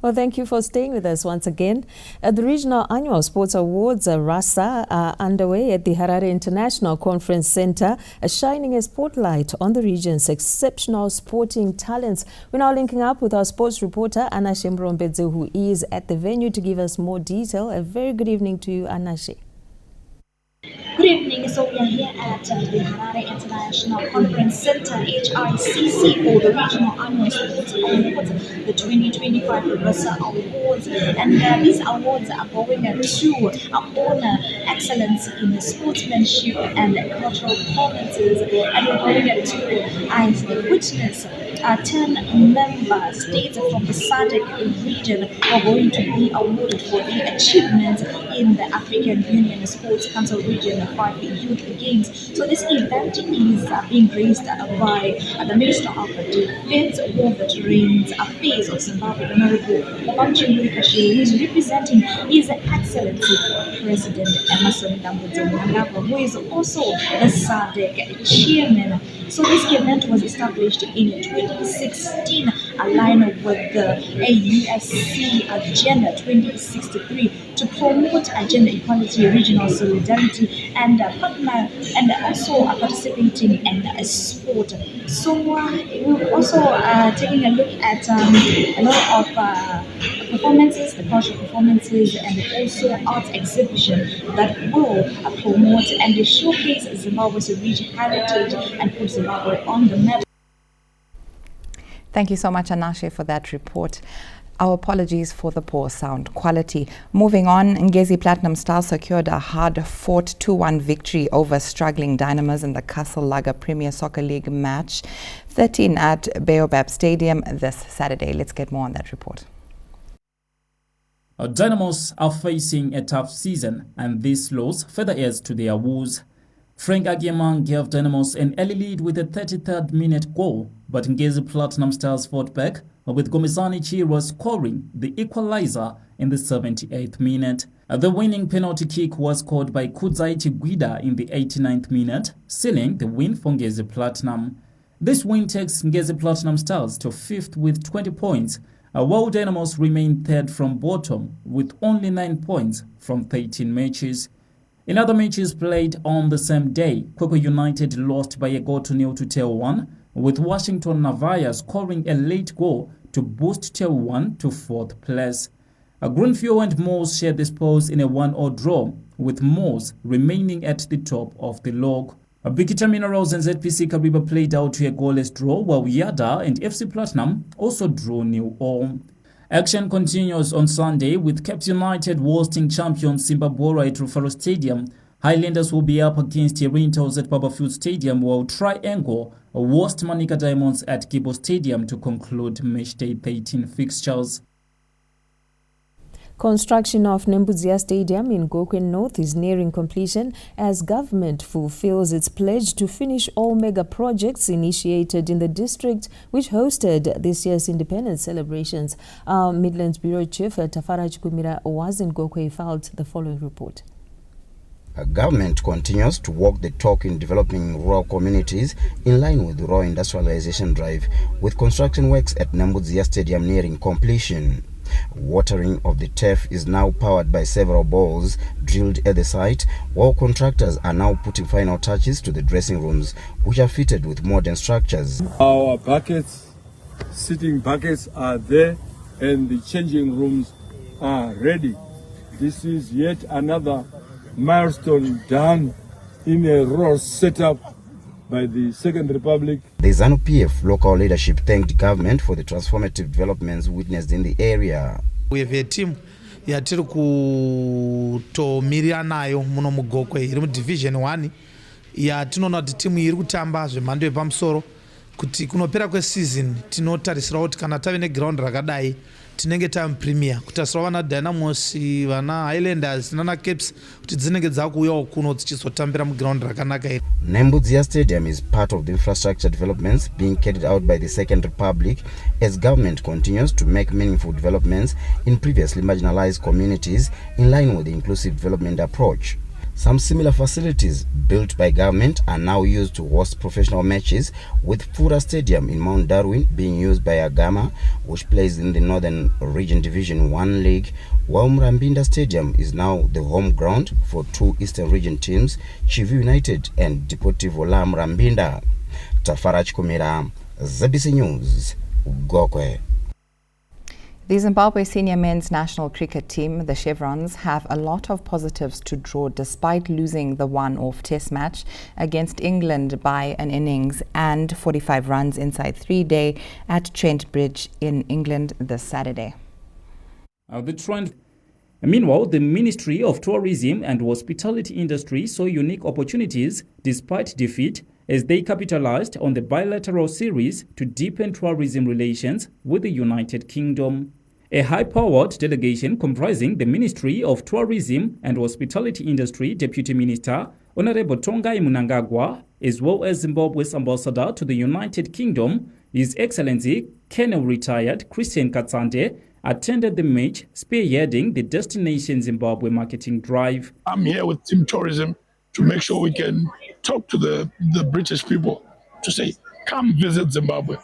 Well, thank you for staying with us once again. The Regional Annual Sports Awards, RASA, are underway at the Harare International Conference Center, shining a spotlight on the region's exceptional sporting talents. We're now linking up with our sports reporter, Anashe Mrombedze, who is at the venue to give us more detail. A very good evening to you, Anashe. Good evening. So we are here at the Harare International Conference Center, HICC, for the Regional Annual Sports Awards, the 2025 RASA Awards. And these awards are going to honor excellence in sportsmanship and cultural performances. And we're going to witness 10 member states from the SADC region are going to be awarded for their achievements in the African Union Sports Council Region 5 Youth Games. So this event is being raised by the Minister of Defense, War Veterans Affairs of Zimbabwe, Honorable Babamchi Kashe, who is representing His Excellency President Emmerson Mnangagwa, who is also the SADC chairman. So this event was established in 2016, aligned with the AUSC Agenda 2063 to promote agenda equality, regional solidarity, and partner, and also participating in sport. So we're also taking a look at a lot of performances, the cultural performances, and also arts exhibition that will promote and showcase Zimbabwe's rich heritage and put Zimbabwe on the map. Thank you so much, Anashe, for that report. Our apologies for the poor sound quality. Moving on, Ngezi Platinum Stars secured a hard-fought 2-1 victory over struggling Dynamos in the Castle Lager Premier Soccer League match 13 at Baobab Stadium this Saturday. Let's get more on that report. Dynamos are facing a tough season, and this loss further adds to their woes. Frank Agiemang gave Dynamos an early lead with a 33rd minute goal, but Ngezi Platinum Stars fought back, with Gomezani Chirwa scoring the equalizer in the 78th minute. The winning penalty kick was scored by Kudzaiti Guida in the 89th minute, sealing the win for Ngezi Platinum. This win takes Ngezi Platinum Stars to 5th with 20 points, while Dynamos remain 3rd from bottom with only 9 points from 13 matches. In other matches played on the same day, Kwekwe United lost by a goal to 0 to Tel 1, with Washington Navaya scoring a late goal to boost Tel 1 to 4th place. Greenfield and Moors shared the spoils in a 1-1 draw, with Moors remaining at the top of the log. Bikita Minerals and ZPC Kariba played out to a goalless draw, while Yada and FC Platinum also drew 0-0. Action continues on Sunday with Cape United hosting champions Simbabwe at Rufaro Stadium. Highlanders will be up against Rentals at Babafield Stadium, while Triangle host Manica Diamonds at Gibo Stadium to conclude matchday 13 fixtures. Construction of Nembuzia Stadium in Gokwe North is nearing completion as government fulfills its pledge to finish all mega projects initiated in the district, which hosted this year's independence celebrations. Our Midlands Bureau Chief Tafara Chukumira was in Gokwe, filed the following report. Government continues to walk the talk in developing rural communities in line with the rural industrialization drive, with construction works at Nembuzia Stadium nearing completion. Watering of the turf is now powered by several bores drilled at the site, while contractors are now putting final touches to the dressing rooms, which are fitted with modern structures. Our buckets, sitting buckets are there, and the changing rooms are ready. This is yet another milestone done in a rural setup by the Second Republic. The ZANU-PF local leadership thanked government for the transformative developments witnessed in the area. We have a team yatiri kutomirira nayo muno mugokwe iri mu division 1 yatinoona kuti timu iri kutamba zvemhando yepamusoro kuti kunopera kweseason tinotarisira kuti kana tave neground rakadai tinenge time premier kutasira vana Dynamos, vana Highlanders nana Capes kuti dzinenge dzakuuyawo kuno dzichizotambira muground rakanaka iri. Nembuzia Stadium is part of the infrastructure developments being carried out by the Second Republic as government continues to make meaningful developments in previously marginalized communities in line with the inclusive development approach. Some similar facilities built by government are now used to host professional matches, with Fura Stadium in Mount Darwin being used by Agama, which plays in the Northern Region Division 1 League, while Murambinda Stadium is now the home ground for two Eastern Region teams, Chivu United and Deportivo La Murambinda. Tafara Chikumira, ZBC News, Gokwe. The Zimbabwe senior men's national cricket team, the Chevrons, have a lot of positives to draw despite losing the one-off test match against England by an innings and 45 runs inside 3 days at Trent Bridge in England this Saturday. Meanwhile, the Ministry of Tourism and Hospitality Industry saw unique opportunities despite defeat as they capitalized on the bilateral series to deepen tourism relations with the United Kingdom. A high-powered delegation comprising the Ministry of Tourism and Hospitality Industry Deputy Minister Honorable Tongai Mnangagwa, as well as Zimbabwe's ambassador to the United Kingdom, His Excellency Colonel Retired Christian Katsande, attended the match, spearheading the Destination Zimbabwe marketing drive. I'm here with Team Tourism to make sure we can talk to the British people to say, come visit Zimbabwe,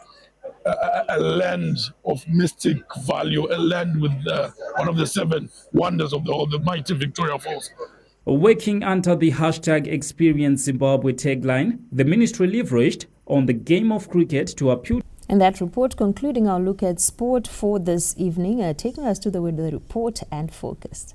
a land of mystic value, a land with one of the 7 wonders of the mighty Victoria Falls. Working under the hashtag Experience Zimbabwe tagline, the ministry leveraged on the game of cricket to appeal. And that report concluding our look at sport for this evening, taking us to the weather report and focus.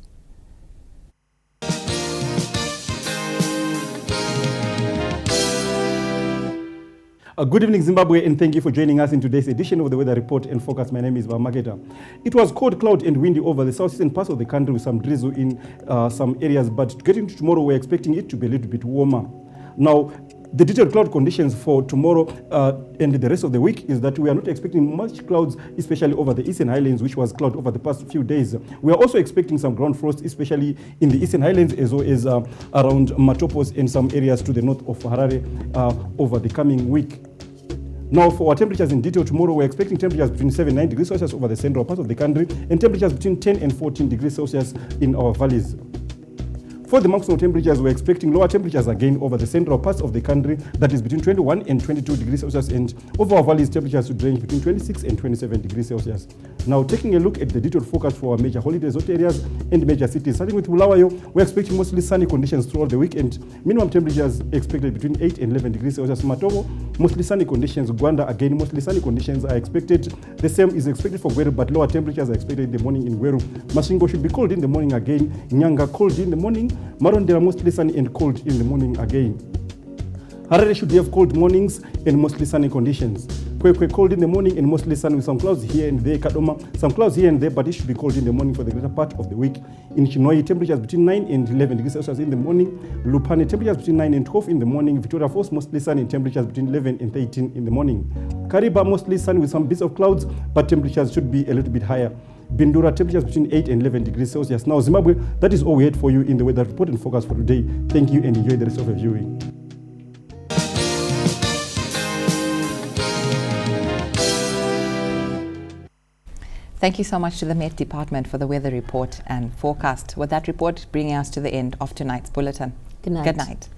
Good evening, Zimbabwe, and thank you for joining us in today's edition of the Weather Report and Focus. My name is Bamaketa. It was cold, cloud, and windy over the southeastern parts of the country with some drizzle in some areas, but getting to tomorrow, we're expecting it to be a little bit warmer. Now, the detailed cloud conditions for tomorrow and the rest of the week is that we are not expecting much clouds, especially over the Eastern Highlands, which was cloud over the past few days. We are also expecting some ground frost, especially in the Eastern Highlands, as well as around Matopos and some areas to the north of Harare over the coming week. Now, for our temperatures in detail tomorrow, we're expecting temperatures between 7 and 9 degrees Celsius over the central part of the country, and temperatures between 10 and 14 degrees Celsius in our valleys. For the maximum temperatures, we're expecting lower temperatures again over the central parts of the country, that is between 21 and 22 degrees Celsius, and over our valleys, temperatures would range between 26 and 27 degrees Celsius. Now, taking a look at the detailed forecast for our major holiday resort areas and major cities, starting with Bulawayo, we're expecting mostly sunny conditions throughout the weekend. Minimum temperatures expected between 8 and 11 degrees Celsius. Matobo, mostly sunny conditions. Gwanda, again, mostly sunny conditions are expected. The same is expected for Gweru, but lower temperatures are expected in the morning in Gweru. Masvingo should be cold in the morning again. Nyanga, cold in the morning. Marondera, mostly sunny and cold in the morning again. Harare should have cold mornings and mostly sunny conditions. Kwekwe, cold in the morning and mostly sunny with some clouds here and there. Kadoma, some clouds here and there, but it should be cold in the morning for the greater part of the week. In Chinoi, temperatures between 9 and 11 degrees Celsius in the morning. Lupane, temperatures between 9 and 12 in the morning. Victoria Falls, mostly sunny and temperatures between 11 and 13 in the morning. Kariba, mostly sunny with some bits of clouds, but temperatures should be a little bit higher. Bindura, temperatures between 8 and 11 degrees Celsius. Now, Zimbabwe, that is all we had for you in the weather report and focus for today. Thank you and enjoy the rest of your viewing. Thank you so much to the Met Department for the weather report and forecast. With that report bringing us to the end of tonight's bulletin. Good night. Good night.